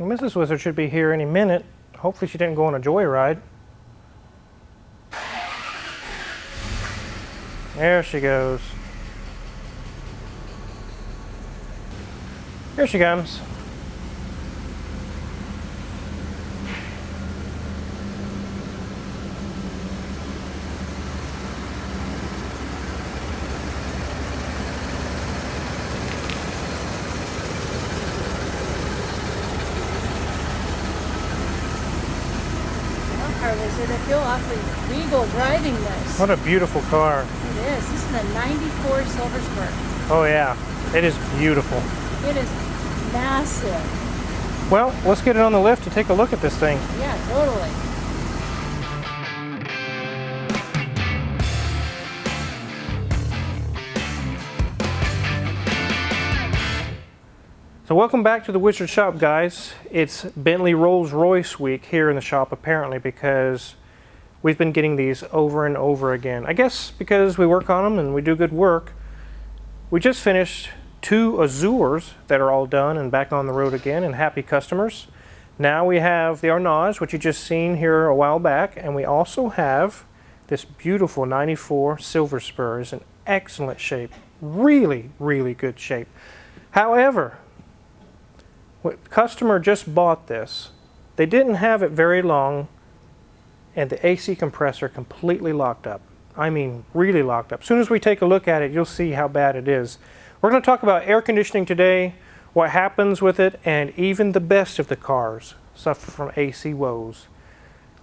Well, Mrs. Wizard should be here any minute. Hopefully she didn't go on a joyride. There she goes. Here she comes. I feel awfully regal driving this. What a beautiful car. It is. This is a 94 Silver Spur. Oh yeah, it is beautiful. It is massive. Well, let's get it on the lift to take a look at this thing. Yeah, totally. So welcome back to the Wizard Shop, guys. It's Bentley Rolls Royce week here in the shop, apparently, because we've been getting these over and over again. I guess because we work on them and we do good work. We just finished 2 Azures that are all done and back on the road again and happy customers. Now we have the Arnage, which you just seen here a while back, and we also have this beautiful 94 Silver Spur. It's in excellent shape. Really, really good shape. However, when the customer just bought this, they didn't have it very long and the AC compressor completely locked up. I mean, really locked up. As soon as we take a look at it, you'll see how bad it is. We're going to talk about air conditioning today, what happens with it, and even the best of the cars suffer from AC woes.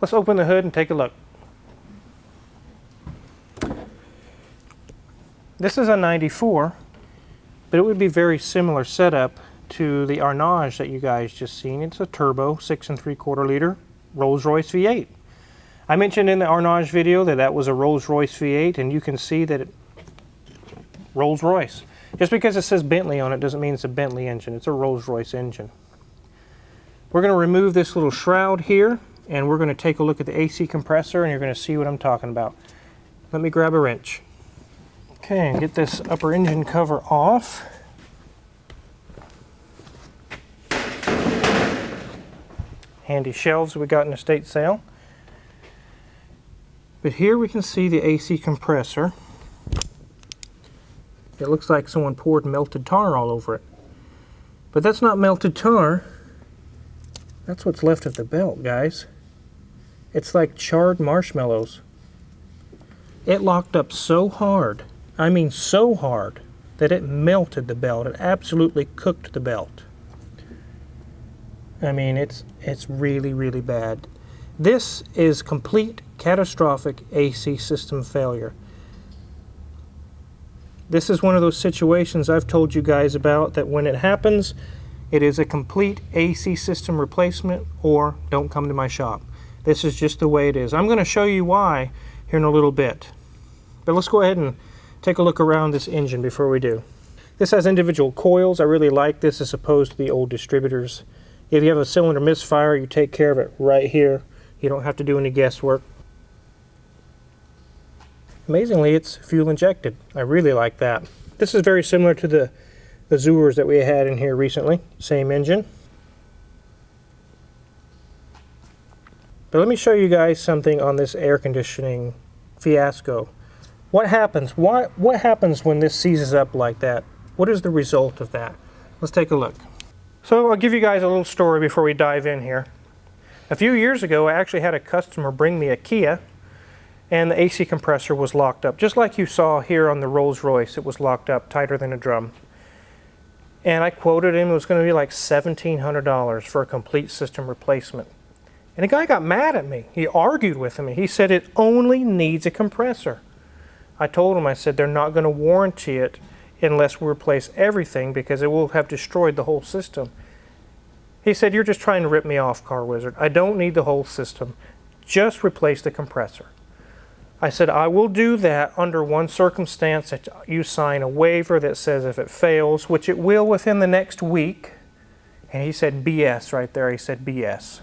Let's open the hood and take a look. This is a 94, but it would be very similar setup to the Arnage that you guys just seen. It's a turbo 6 3/4 liter Rolls Royce V8. I mentioned in the Arnage video that was a Rolls Royce V8, and you can see that it Rolls Royce. Just because it says Bentley on it doesn't mean it's a Bentley engine. It's a Rolls Royce engine. We're going to remove this little shroud here, and we're going to take a look at the AC compressor, and you're going to see what I'm talking about. Let me grab a wrench. Okay, and get this upper engine cover off. Handy shelves we got in the estate sale. But here we can see the AC compressor. It looks like someone poured melted tar all over it. But that's not melted tar. That's what's left of the belt, guys. It's like charred marshmallows. It locked up so hard, I mean so hard, that it melted the belt. It absolutely cooked the belt. I mean, it's really, really bad. This is complete catastrophic AC system failure. This is one of those situations I've told you guys about, that when it happens, it is a complete AC system replacement, or don't come to my shop. This is just the way it is. I'm going to show you why here in a little bit. But let's go ahead and take a look around this engine before we do. This has individual coils. I really like this as opposed to the old distributors. If you have a cylinder misfire, you take care of it right here. You don't have to do any guesswork. Amazingly, it's fuel injected. I really like that. This is very similar to the Azures that we had in here recently. Same engine. But let me show you guys something on this air conditioning fiasco. What happens? What happens when this seizes up like that? What is the result of that? Let's take a look. So I'll give you guys a little story before we dive in here. A few years ago, I actually had a customer bring me a Kia, and the AC compressor was locked up. Just like you saw here on the Rolls Royce, it was locked up tighter than a drum. And I quoted him, it was going to be like $1,700 for a complete system replacement. And the guy got mad at me. He argued with me. He said it only needs a compressor. I told him, I said, they're not going to warranty it unless we replace everything, because it will have destroyed the whole system. He said, you're just trying to rip me off, Car Wizard. I don't need the whole system. Just replace the compressor. I said, I will do that under one circumstance, that you sign a waiver that says if it fails, which it will within the next week. And he said, BS right there. He said, BS.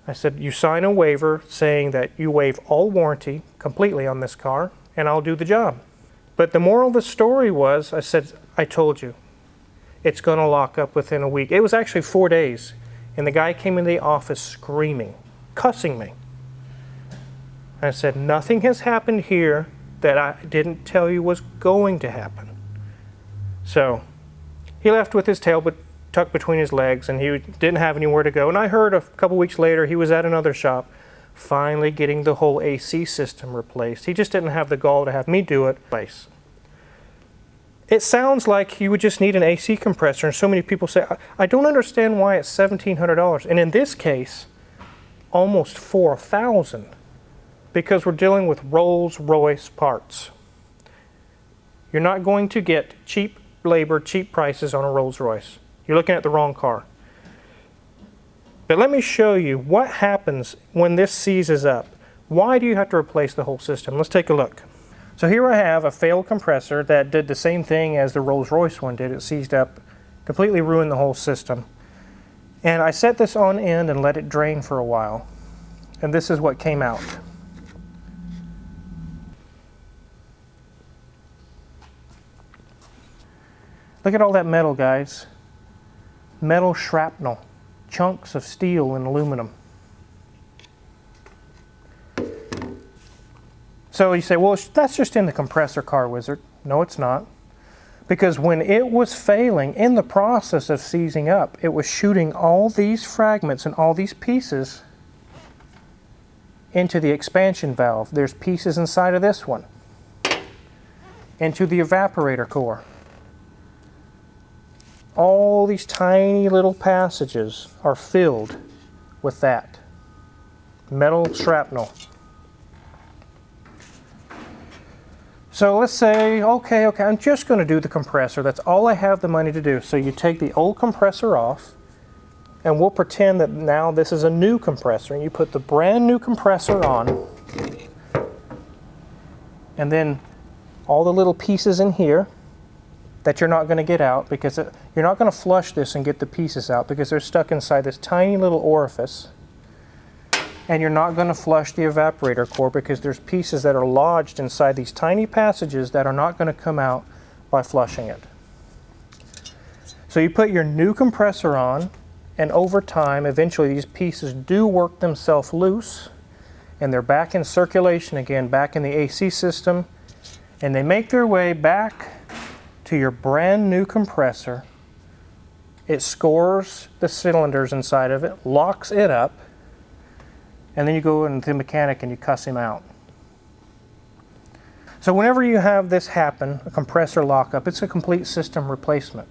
I said, you sign a waiver saying that you waive all warranty completely on this car, and I'll do the job. But the moral of the story was, I said, I told you, it's going to lock up within a week. It was actually 4 days. And the guy came in the office screaming, cussing me. And I said, nothing has happened here that I didn't tell you was going to happen. So he left with his tail tucked between his legs, and he didn't have anywhere to go. And I heard a couple weeks later he was at another shop finally getting the whole AC system replaced. He just didn't have the gall to have me do it. It sounds like you would just need an AC compressor, and so many people say, I don't understand why it's $1,700. And in this case, almost $4,000, because we're dealing with Rolls Royce parts. You're not going to get cheap labor, cheap prices on a Rolls Royce. You're looking at the wrong car. But let me show you what happens when this seizes up. Why do you have to replace the whole system? Let's take a look. So here I have a failed compressor that did the same thing as the Rolls Royce one did. It seized up, completely ruined the whole system. And I set this on end and let it drain for a while. And this is what came out. Look at all that metal, guys. Metal shrapnel, chunks of steel and aluminum. So you say, well, that's just in the compressor, Car Wizard. No, it's not. Because when it was failing, in the process of seizing up, it was shooting all these fragments and all these pieces into the expansion valve. There's pieces inside of this one, into the evaporator core. All these tiny little passages are filled with that metal shrapnel. So let's say, okay, I'm just going to do the compressor. That's all I have the money to do. So you take the old compressor off, and we'll pretend that now this is a new compressor, and you put the brand new compressor on, and then all the little pieces in here that you're not going to get out, because you're not going to flush this and get the pieces out because they're stuck inside this tiny little orifice. And you're not going to flush the evaporator core because there's pieces that are lodged inside these tiny passages that are not going to come out by flushing it. So you put your new compressor on, and over time, eventually these pieces do work themselves loose, and they're back in circulation again, back in the AC system, and they make their way back to your brand new compressor. It scores the cylinders inside of it, locks it up, and then you go into the mechanic and you cuss him out. So whenever you have this happen, a compressor lockup, it's a complete system replacement.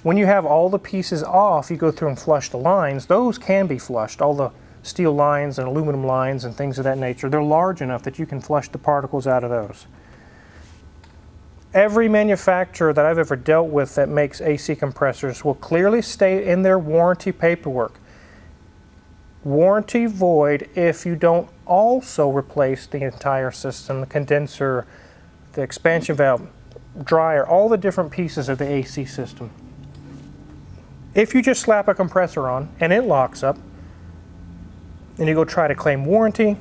When you have all the pieces off, you go through and flush the lines. Those can be flushed, all the steel lines and aluminum lines and things of that nature. They're large enough that you can flush the particles out of those. Every manufacturer that I've ever dealt with that makes AC compressors will clearly state in their warranty paperwork, warranty void if you don't also replace the entire system, the condenser, the expansion valve, dryer, all the different pieces of the AC system. If you just slap a compressor on and it locks up, and you go try to claim warranty,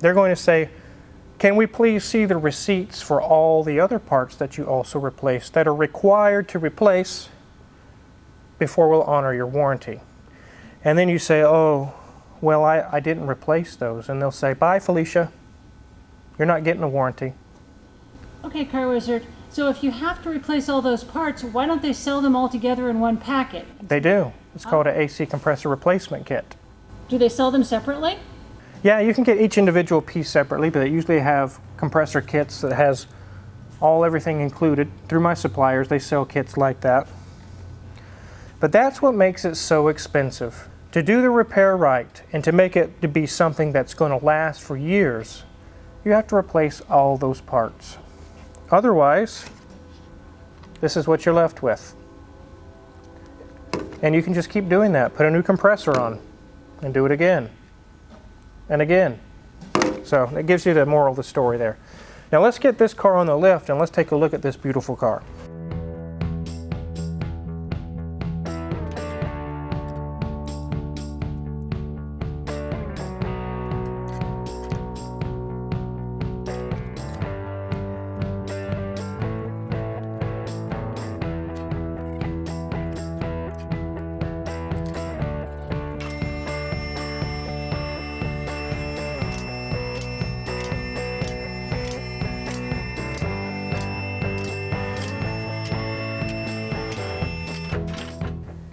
they're going to say, can we please see the receipts for all the other parts that you also replaced that are required to replace before we'll honor your warranty? And then you say, oh, well, I didn't replace those. And they'll say, bye, Felicia. You're not getting a warranty. Okay, Car Wizard. So if you have to replace all those parts, why don't they sell them all together in one packet? They do. It's called an AC compressor replacement kit. Do they sell them separately? Yeah, you can get each individual piece separately, but they usually have compressor kits that has everything included. Through my suppliers, they sell kits like that. But that's what makes it so expensive. To do the repair right and to make it to be something that's going to last for years, you have to replace all those parts. Otherwise, this is what you're left with. And you can just keep doing that. Put a new compressor on and do it again and again. So it gives you the moral of the story there. Now let's get this car on the lift and let's take a look at this beautiful car.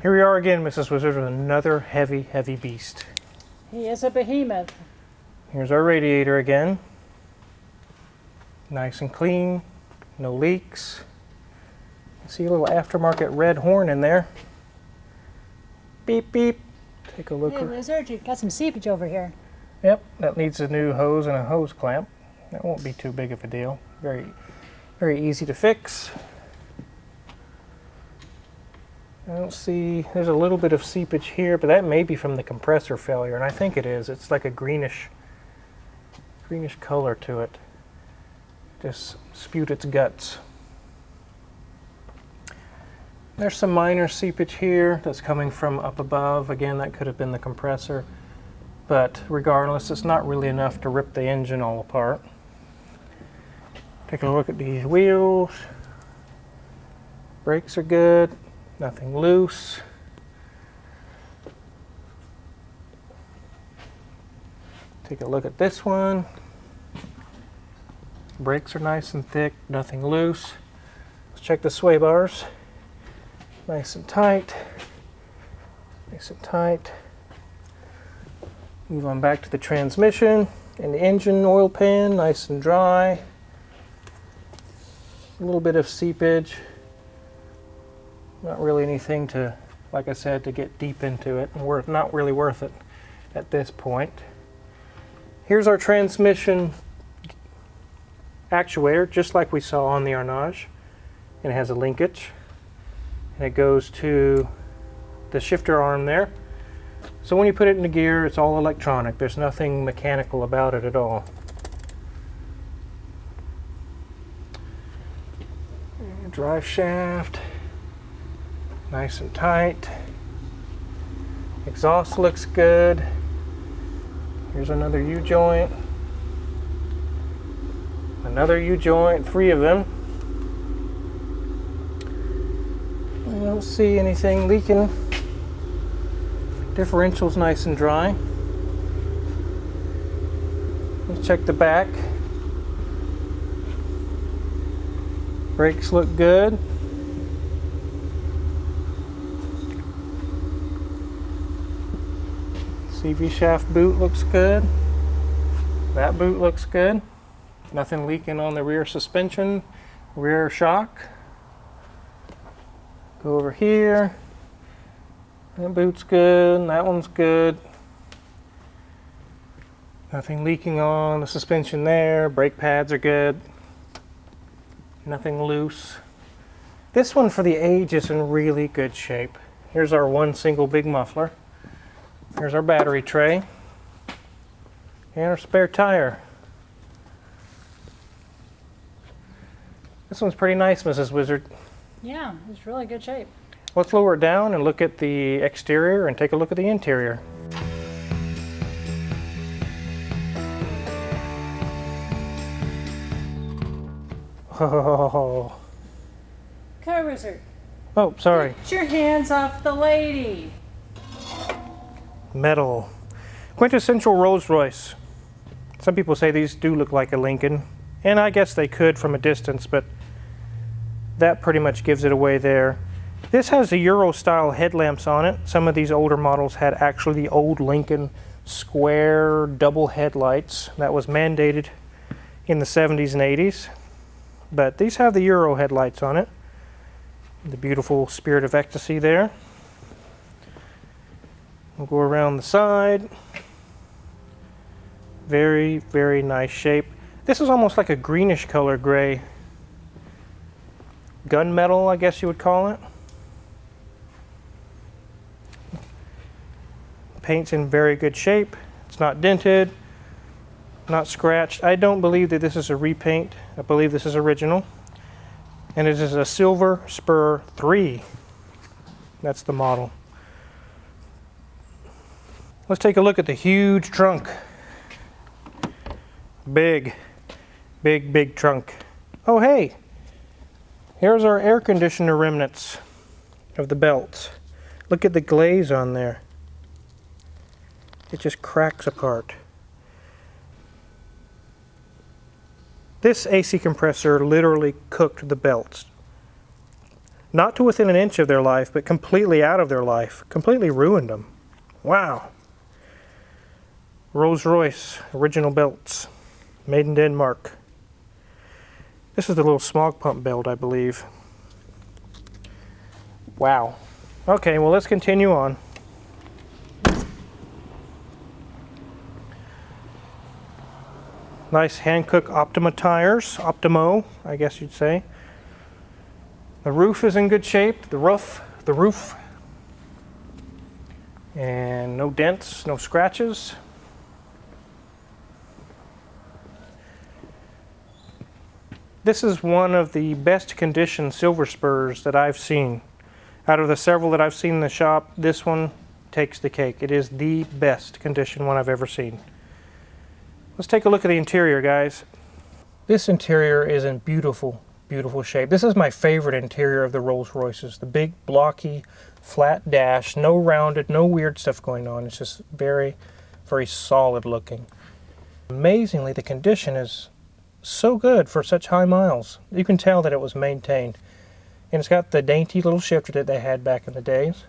Here we are again, Mrs. Wizard, with another heavy, heavy beast. He is a behemoth. Here's our radiator again. Nice and clean, no leaks. See a little aftermarket red horn in there. Beep, beep. Take a look. Hey, Wizard, you've got some seepage over here. Yep, that needs a new hose and a hose clamp. That won't be too big of a deal. Very, very easy to fix. I don't see, there's a little bit of seepage here, but that may be from the compressor failure, and I think it is. It's like a greenish color to it. Just spewed its guts. There's some minor seepage here that's coming from up above. Again, that could have been the compressor, but regardless, it's not really enough to rip the engine all apart. Take a look at these wheels. Brakes are good. Nothing loose. Take a look at this one. Brakes are nice and thick, nothing loose. Let's check the sway bars. Nice and tight. Nice and tight. Move on back to the transmission and the engine oil pan, nice and dry. A little bit of seepage. Not really anything to, like I said, to get deep into it, and not really worth it at this point. Here's our transmission actuator, just like we saw on the Arnage, and it has a linkage, and it goes to the shifter arm there. So when you put it into gear, it's all electronic. There's nothing mechanical about it at all. Drive shaft. Nice and tight. Exhaust looks good. Here's another U-joint. Another U-joint, 3 of them. I don't see anything leaking. Differential's nice and dry. Let's check the back. Brakes look good. CV shaft boot looks good. That boot looks good. Nothing leaking on the rear suspension, rear shock. Go over here. That boot's good. That one's good. Nothing leaking on the suspension there. Brake pads are good. Nothing loose. This one for the age is in really good shape. Here's our one single big muffler. Here's our battery tray and our spare tire. This one's pretty nice, Mrs. Wizard. Yeah, it's really good shape. Let's lower it down and look at the exterior and take a look at the interior. Oh, Car Wizard. oh, sorry. Get your hands off the lady. Metal. Quintessential Rolls Royce. Some people say these do look like a Lincoln, and I guess they could from a distance, but that pretty much gives it away there. This has the Euro style headlamps on it. Some of these older models had actually the old Lincoln square double headlights. That was mandated in the 70s and 80s. But these have the Euro headlights on it. The beautiful Spirit of Ecstasy there. We'll go around the side. Very, very nice shape. This is almost like a greenish color gray. Gunmetal, I guess you would call it. Paint's in very good shape. It's not dented, not scratched. I don't believe that this is a repaint. I believe this is original. And it is a Silver Spur 3. That's the model. Let's take a look at the huge trunk. Big, big, big trunk. Oh, hey, here's our air conditioner remnants of the belts. Look at the glaze on there. It just cracks apart. This AC compressor literally cooked the belts. Not to within an inch of their life, but completely out of their life. Completely ruined them. Wow. Rolls Royce, original belts. Made in Denmark. This is the little smog pump belt, I believe. Wow. Okay, well, let's continue on. Nice Hankook Optima tires. Optimo, I guess you'd say. The roof is in good shape. The roof. And no dents, no scratches. This is one of the best conditioned Silver Spurs that I've seen. Out of the several that I've seen in the shop, this one takes the cake. It is the best conditioned one I've ever seen. Let's take a look at the interior, guys. This interior is in beautiful, beautiful shape. This is my favorite interior of the Rolls Royces. The big, blocky, flat dash, no rounded, no weird stuff going on. It's just very, very solid looking. Amazingly, the condition is so good for such high miles. You can tell that it was maintained. And it's got the dainty little shifter that they had back in the days.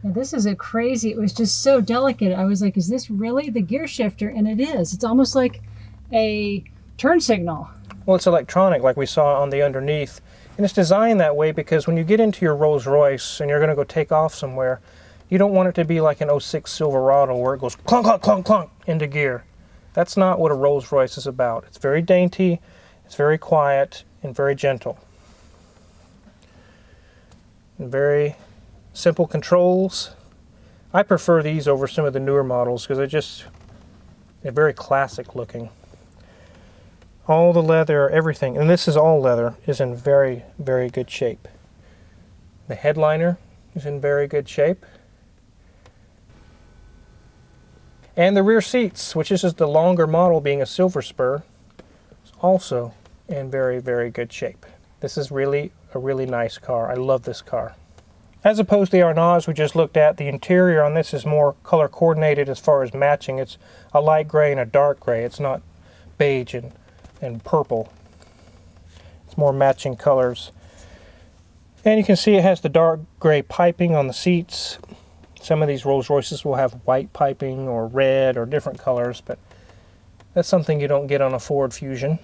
Now, this is a crazy, it was just so delicate. I was like, is this really the gear shifter? And it is. It's almost like a turn signal. Well, it's electronic like we saw on the underneath. And it's designed that way because when you get into your Rolls Royce and you're going to go take off somewhere, you don't want it to be like an '06 Silverado where it goes clunk, clunk, clunk, clunk into gear. That's not what a Rolls Royce is about. It's very dainty, it's very quiet, and very gentle. And very simple controls. I prefer these over some of the newer models because they're very classic looking. All the leather, everything, and this is all leather, is in very, very good shape. The headliner is in very good shape. And the rear seats, which is the longer model being a Silver Spur, is also in very, very good shape. This is really a really nice car. I love this car. As opposed to the Arnaz we just looked at, the interior on this is more color coordinated as far as matching. It's a light gray and a dark gray. It's not beige and purple. It's more matching colors. And you can see it has the dark gray piping on the seats. Some of these Rolls Royces will have white piping or red or different colors, but that's something you don't get on a Ford Fusion.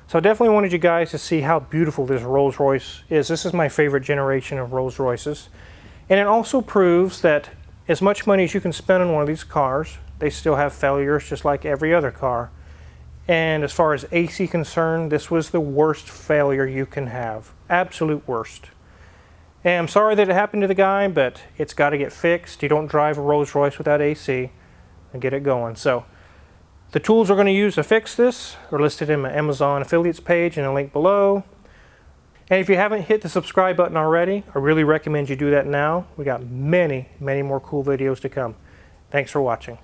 So I definitely wanted you guys to see how beautiful this Rolls Royce is. This is my favorite generation of Rolls Royces. And it also proves that as much money as you can spend on one of these cars, they still have failures just like every other car. And as far as AC concerned, this was the worst failure you can have. Absolute worst. And I'm sorry that it happened to the guy, but it's got to get fixed. You don't drive a Rolls Royce without AC and get it going. So the tools we're going to use to fix this are listed in my Amazon affiliates page and a link below. And if you haven't hit the subscribe button already, I really recommend you do that now. We got many, many more cool videos to come. Thanks for watching.